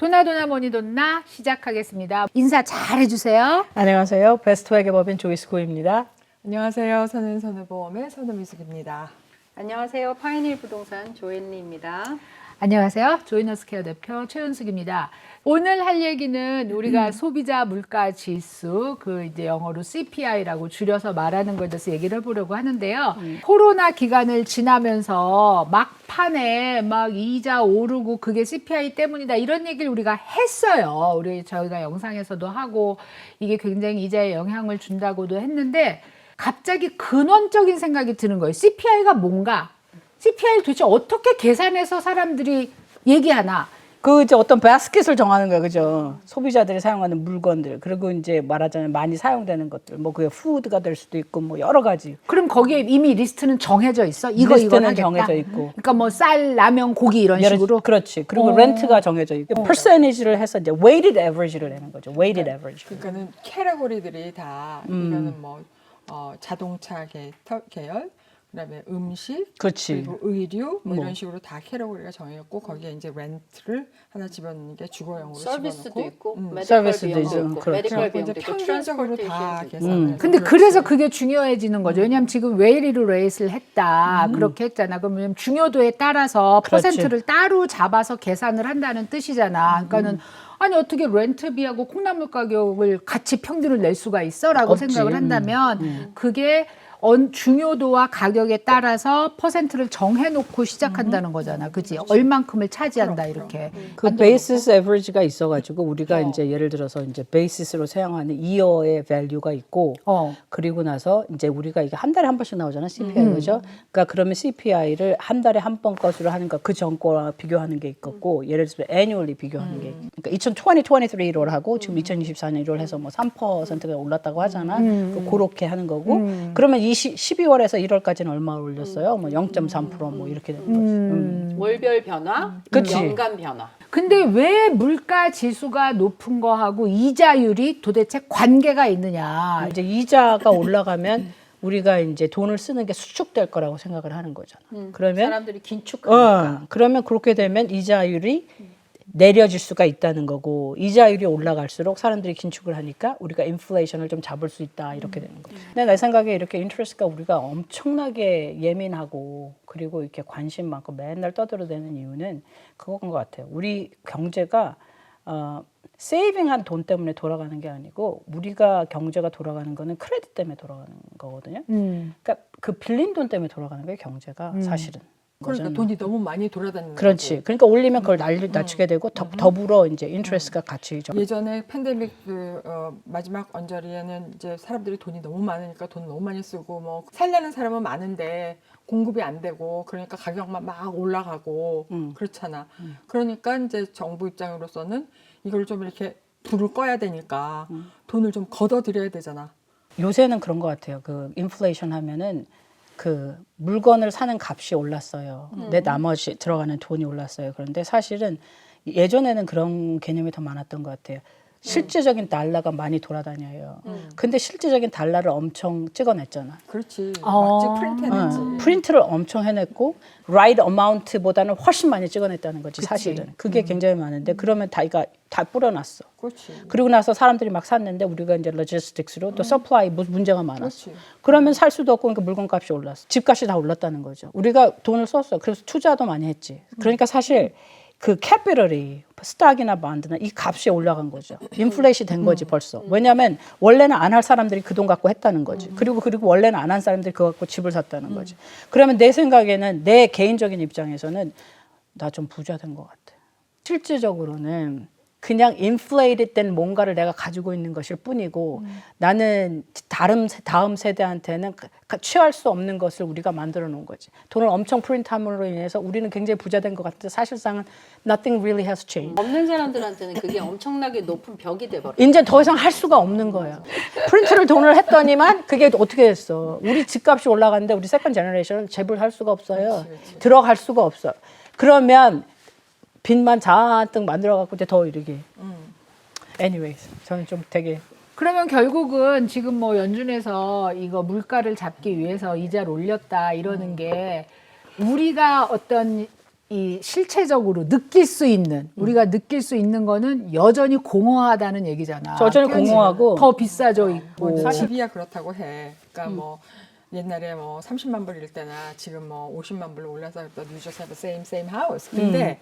도나도나 뭐니돈나 시작하겠습니다. 인사 잘 해주세요. 안녕하세요. 베스트웨게 법인 조이스 고입니다. 안녕하세요. 선은선의보험의 선우미숙입니다. 안녕하세요. 파이닐 부동산 조앤리입니다. 안녕하세요. 조이너스케어 대표 최윤숙입니다. 오늘 할 얘기는 우리가 소비자 물가 지수, 이제 영어로 CPI라고 줄여서 말하는 것에 대해서 얘기를 해보려고 하는데요. 코로나 기간을 지나면서 막판에 막 이자 오르고 그게 CPI 때문이다 이런 얘기를 우리가 했어요. 저희가 영상에서도 하고 이게 굉장히 이자에 영향을 준다고도 했는데 갑자기 근원적인 생각이 드는 거예요. CPI가 뭔가? CPI를 도대체 어떻게 계산해서 사람들이 얘기하나? 이제 어떤 바스켓을 정하는 거예요. 그죠? 소비자들이 사용하는 물건들. 그리고 이제 말하자면 많이 사용되는 것들. 그게 푸드가 될 수도 있고 여러 가지. 그럼 거기에 이미 리스트는 정해져 있어? 이거 리스트는 하겠다? 정해져 있고. 그러니까 쌀, 라면, 고기 이런 식으로? 그렇지. 그리고 렌트가 정해져 있고. 퍼센티지를 해서 이제 weighted average를 내는 거죠. weighted average. 그러니까는 캐러고리들이 다 이거는 자동차 계열, 그다음에 음식, 그렇지. 그리고 의류 이런 식으로 다 캐러고리가 정해졌고 거기에 이제 렌트를 하나 집어넣는 게 주거용으로 서비스도 집어넣고 있고 메디컬 서비스도 비용도 있죠. 있고 그렇죠. 메디컬 그래서 이제 비용도 있고 평균적으로 다 트랜스포테이션도 있고 계산을. 근데 그래서 그게 중요해지는 거죠. 왜냐하면 지금 웨이리로 레이스를 했다. 그렇게 했잖아. 그러면 중요도에 따라서 그렇지. 퍼센트를 따로 잡아서 계산을 한다는 뜻이잖아. 그러니까는 아니 어떻게 렌트비하고 콩나물 가격을 같이 평균을 낼 수가 있어라고 없지. 생각을 한다면 그게 중요도와 가격에 따라서 퍼센트를 정해놓고 시작한다는 거잖아. 그치? 얼만큼을 차지한다 이렇게. 그 베이시스 에버리지가 있어가지고 우리가 이제 예를 들어서 이제 베이시스로 사용하는 이어의 밸류가 있고 그리고 나서 이제 우리가 이게 한 달에 한 번씩 나오잖아 CPI 그죠? 그러니까 그러면 CPI를 한 달에 한 번 것으로 하는 거 그 전 거와 비교하는 게 있겠고 예를 들어서 annually 비교하는 게 그러니까 2023 1월 하고 지금 2024년 1월 해서 3%가 올랐다고 하잖아. 그렇게 하는 거고 그러면 12월에서 1월까지는 얼마 올렸어요? 0.3% 이렇게 되는 거지. 월별 변화, 그치. 연간 변화. 근데 왜 물가 지수가 높은 거하고 이자율이 도대체 관계가 있느냐? 이제 이자가 올라가면 우리가 이제 돈을 쓰는 게 수축될 거라고 생각을 하는 거잖아. 그러면 사람들이 긴축하니까. 그러면 그렇게 되면 이자율이 내려질 수가 있다는 거고 이자율이 올라갈수록 사람들이 긴축을 하니까 우리가 인플레이션을 좀 잡을 수 있다 이렇게 되는 거죠. 근데 내 생각에 이렇게 인트레스트가 우리가 엄청나게 예민하고 그리고 이렇게 관심 많고 맨날 떠들어대는 이유는 그건 것 같아요. 우리 경제가 세이빙한 돈 때문에 돌아가는 게 아니고 우리가 경제가 돌아가는 거는 크레딧 때문에 돌아가는 거거든요. 그러니까 그 빌린 돈 때문에 돌아가는 거예요 경제가 사실은. 그러니까 돈이 너무 많이 돌아다니는 그렇지. 거고. 그러니까 올리면 그걸 낮추게 되고 더불어 이제 인트레스트가 같이 예전에 팬데믹 마지막 언저리에는 이제 사람들이 돈이 너무 많으니까 돈 너무 많이 쓰고 살려는 사람은 많은데 공급이 안 되고 그러니까 가격만 막 올라가고 그렇잖아. 그러니까 이제 정부 입장으로서는 이걸 좀 이렇게 불을 꺼야 되니까 돈을 좀 걷어들여야 되잖아. 요새는 그런 것 같아요. 그 인플레이션 하면은 그 물건을 사는 값이 올랐어요. 내 나머지 들어가는 돈이 올랐어요. 그런데 사실은 예전에는 그런 개념이 더 많았던 것 같아요. 실제적인 달러가 많이 돌아다녀요. 근데 실제적인 달러를 엄청 찍어냈잖아. 그렇지. 막지 프린트해냈지. 프린트를 엄청 해냈고 right amount보다는 훨씬 많이 찍어냈다는 거지 사실은. 그게 굉장히 많은데 그러면 다 뿌려놨어. 그렇지. 그리고 나서 사람들이 막 샀는데 우리가 이제 로지스틱스로 또 서플라이 문제가 많았어. 그렇지. 그러면 살 수도 없고 그러니까 물건값이 올랐어. 집값이 다 올랐다는 거죠. 우리가 돈을 썼어. 그래서 투자도 많이 했지. 그러니까 사실 그 캐피럴이 스탁이나 반드나 이 값이 올라간 거죠. 인플레이션이 된 거지 벌써. 왜냐하면 원래는 안 할 사람들이 그 돈 갖고 했다는 거지. 그리고 원래는 안 한 사람들이 그거 갖고 집을 샀다는 거지. 그러면 내 생각에는 내 개인적인 입장에서는 나 좀 부자 된 것 같아. 실질적으로는 그냥 인플레이트 된 뭔가를 내가 가지고 있는 것일 뿐이고 나는 다음 세대한테는 취할 수 없는 것을 우리가 만들어 놓은 거지. 돈을 엄청 프린트함으로 인해서 우리는 굉장히 부자 된 것 같은데 사실상은 nothing really has changed. 없는 사람들한테는 그게 엄청나게 높은 벽이 돼버려. 이제 더 이상 할 수가 없는 거예요. 프린트를 돈을 했더니만 그게 어떻게 됐어. 우리 집값이 올라갔는데 우리 세컨 제너레이션은 재벌 할 수가 없어요. 그렇지. 들어갈 수가 없어. 그러면 빚만 잔뜩 만들어갖고 이제 더 이르게. anyways, 저는 좀 되게 그러면 결국은 지금 연준에서 이거 물가를 잡기 위해서 이자를 올렸다 이러는 게 우리가 어떤 이 실체적으로 느낄 수 있는 우리가 느낄 수 있는 거는 여전히 공허하다는 얘기잖아. 여전히 편이 공허하고 더 비싸져 있고. 뭐 집이야 그렇다고 해. 그러니까 뭐 옛날에 뭐 30만 불일 때나 지금 뭐 50만 불로 올라서 또 you just have the same house. 근데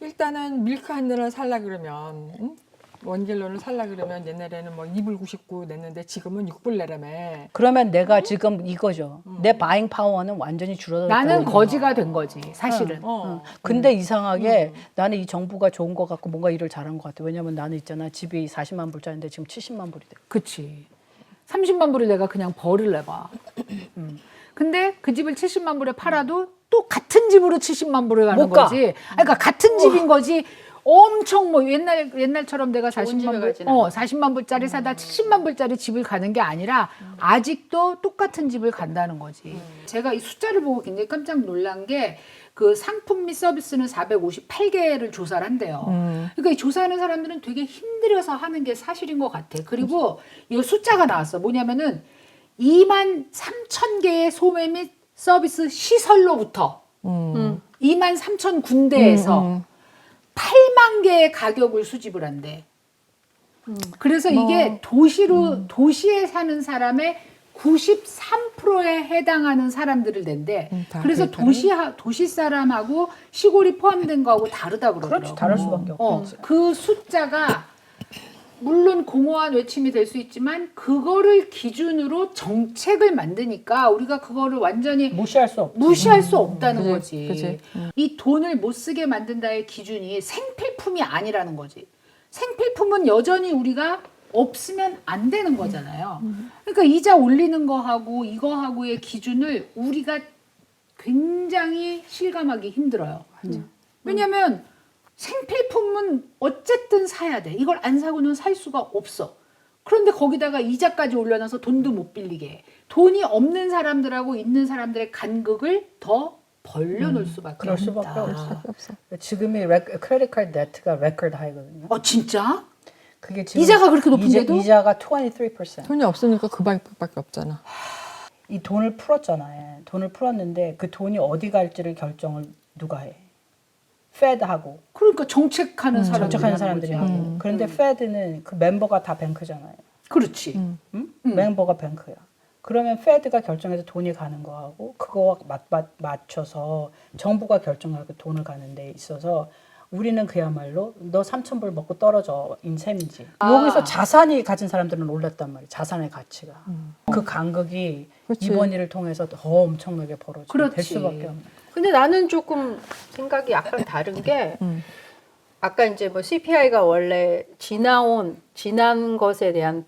일단은 밀크 한 잔을 살라 그러면 원갤론을 살라 그러면 옛날에는 뭐 2불 99 냈는데 지금은 6불 내라며. 그러면 내가 지금 이거죠. 내 바잉 파워는 완전히 줄어들었다. 나는 거지가 된 거지 사실은. 근데 이상하게 나는 이 정부가 좋은 것 같고 뭔가 일을 잘한 것 같아. 왜냐면 나는 있잖아. 집이 40만 불짜리인데 지금 70만 불이 돼. 그치. 30만 불을 내가 그냥 벌을 내봐. 근데 그 집을 70만 불에 팔아도 또 같은 집으로 70만 불을 가는 못 가. 거지. 그러니까 같은 집인 거지. 엄청 뭐 옛날처럼 내가 좋은 집에 40만 불, 가진 않아. 40만 불짜리 사다 70만 불짜리 집을 가는 게 아니라 아직도 똑같은 집을 간다는 거지. 제가 이 숫자를 보고 굉장히 깜짝 놀란 게 그 상품 및 서비스는 458개를 조사를 한대요. 그러니까 이 조사하는 사람들은 되게 힘들어서 하는 게 사실인 것 같아. 그리고 이 숫자가 나왔어. 뭐냐면은 2만 3천 개의 소매 및 서비스 시설로부터 2만 3천 군데에서 8만 개의 가격을 수집을 한대. 그래서 이게 도시에 사는 사람의 93%에 해당하는 사람들을 낸대. 다 그래서 그렇다네. 도시 사람하고 시골이 포함된 거하고 다르다 그러더라고. 그렇지. 다를 수밖에 없지. 그 숫자가 물론 공허한 외침이 될 수 있지만 그거를 기준으로 정책을 만드니까 우리가 그거를 완전히 무시할 수 없지. 무시할 수 없다는 그지, 거지. 그지. 이 돈을 못 쓰게 만든다의 기준이 생필품이 아니라는 거지. 생필품은 여전히 우리가 없으면 안 되는 거잖아요. 그러니까 이자 올리는 거하고 이거하고의 기준을 우리가 굉장히 실감하기 힘들어요. 왜냐하면 생필품은 어쨌든 사야 돼. 이걸 안 사고는 살 수가 없어. 그런데 거기다가 이자까지 올려놔서 돈도 못 빌리게 해. 돈이 없는 사람들하고 있는 사람들의 간극을 더 벌려놓을 수밖에 그럴 없다. 수밖에 없어. 지금이 크레딧 카드 데트가 레코드 하이거든요. 진짜? 그게 지금 이자가 그렇게 높은데도? 이자가 23%. 돈이 없으니까 그 방법밖에 없잖아. 이 돈을 풀었잖아요. 돈을 풀었는데 그 돈이 어디 갈지를 결정을 누가 해? 페드하고 그러니까 정책하는 사람들이 정책하는 하는 사람들이 거지. 하고. 그런데 페드는 그 멤버가 다 뱅크잖아요. 그렇지. 멤버가 뱅크야. 그러면 페드가 결정해서 돈이 가는 거하고 그거와 맞춰서 정부가 결정하고 돈을 가는 데 있어서 우리는 그야말로 너 3,000불 먹고 떨어져 인셈이지. 여기서 자산이 가진 사람들은 올랐단 말이야. 자산의 가치가. 그 간극이 그렇지. 이번 일을 통해서 더 엄청나게 벌어지게 될 그렇지. 수밖에 없는. 근데 나는 조금 생각이 약간 다른 게 아까 이제 뭐 CPI가 원래 지난 것에 대한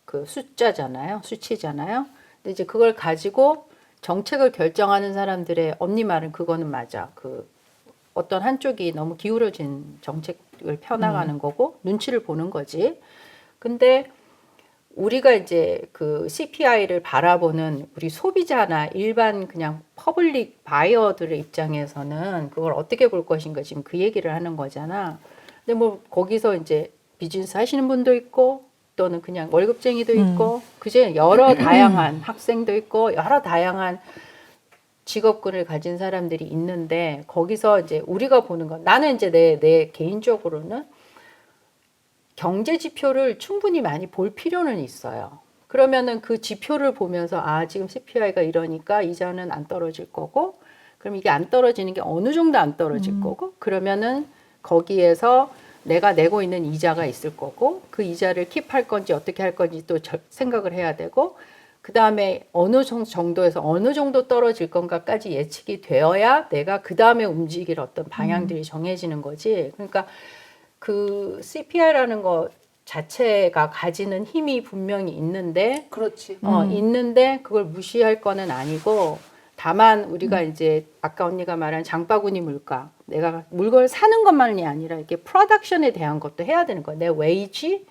그 숫자잖아요. 수치잖아요. 근데 이제 그걸 가지고 정책을 결정하는 사람들의 언니 말은 그거는 맞아. 그 어떤 한쪽이 너무 기울어진 정책을 펴나가는 거고 눈치를 보는 거지. 근데 우리가 이제 그 CPI를 바라보는 우리 소비자나 일반 그냥 퍼블릭 바이어들의 입장에서는 그걸 어떻게 볼 것인가 지금 그 얘기를 하는 거잖아. 근데 뭐 거기서 이제 비즈니스 하시는 분도 있고 또는 그냥 월급쟁이도 있고 그제 여러 다양한 학생도 있고 여러 다양한 직업군을 가진 사람들이 있는데 거기서 이제 우리가 보는 건 나는 이제 내 개인적으로는 경제 지표를 충분히 많이 볼 필요는 있어요. 그러면은 그 지표를 보면서 아 지금 CPI가 이러니까 이자는 안 떨어질 거고 그럼 이게 안 떨어지는 게 어느 정도 안 떨어질 거고 그러면은 거기에서 내가 내고 있는 이자가 있을 거고 그 이자를 킵할 건지 어떻게 할 건지 또 생각을 해야 되고 그 다음에 어느 정도에서 어느 정도 떨어질 건가까지 예측이 되어야 내가 그 다음에 움직일 어떤 방향들이 정해지는 거지. 그러니까 그 CPI라는 것 자체가 가지는 힘이 분명히 있는데, 그렇지. 있는데 그걸 무시할 거는 아니고, 다만 우리가 이제 아까 언니가 말한 장바구니 물가, 내가 물건을 사는 것만이 아니라 이게 프로덕션에 대한 것도 해야 되는 거야. 내 웨이지,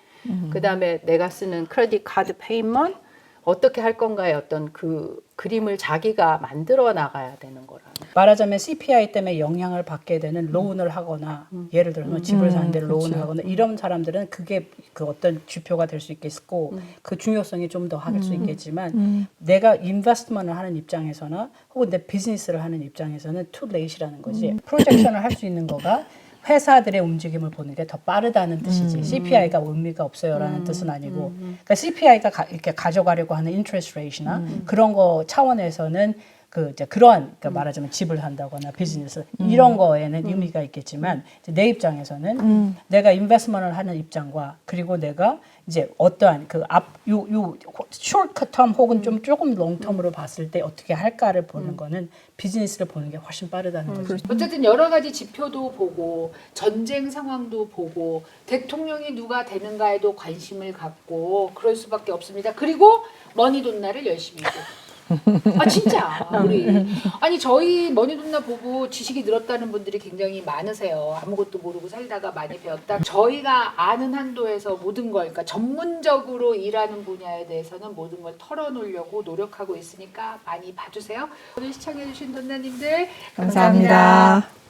그 다음에 내가 쓰는 크레딧 카드 페이먼트, 어떻게 할 건가의 어떤 그 그림을 자기가 만들어 나가야 되는 거라는. 말하자면 CPI 때문에 영향을 받게 되는 로운을 하거나 예를 들어서 집을 사는데 로운을 하거나 이런 사람들은 그게 그 어떤 지표가 될 수 있겠고 그 중요성이 좀 더 할 수 있겠지만 내가 인베스트먼을 하는 입장에서나 혹은 내 비즈니스를 하는 입장에서는 too late이라는 거지. 프로젝션을 할 수 있는 거가 회사들의 움직임을 보는 게 더 빠르다는 뜻이지. CPI가 의미가 없어요라는 뜻은 아니고. 그러니까 CPI가 이렇게 가져가려고 하는 인트레스트 레이트나 그런 거 차원에서는 그 이제 그러한 그러니까 말하자면 집을 산다거나 비즈니스 이런 거에는 의미가 있겠지만 이제 내 입장에서는 내가 인베스트먼을 하는 입장과 그리고 내가 이제 어떠한 그 요 숏텀 혹은 좀 조금 롱텀으로 봤을 때 어떻게 할까를 보는 거는 비즈니스를 보는 게 훨씬 빠르다는 거죠. 어쨌든 여러 가지 지표도 보고 전쟁 상황도 보고 대통령이 누가 되는가에도 관심을 갖고 그럴 수밖에 없습니다. 그리고 머니돈나를 열심히 보고. 아 진짜 우리 아니 저희 머니돈나 보고 지식이 늘었다는 분들이 굉장히 많으세요. 아무것도 모르고 살다가 많이 배웠다. 저희가 아는 한도에서 모든 걸 그러니까 전문적으로 일하는 분야에 대해서는 모든 걸 털어놓으려고 노력하고 있으니까 많이 봐주세요. 오늘 시청해주신 돈나님들 감사합니다. 감사합니다.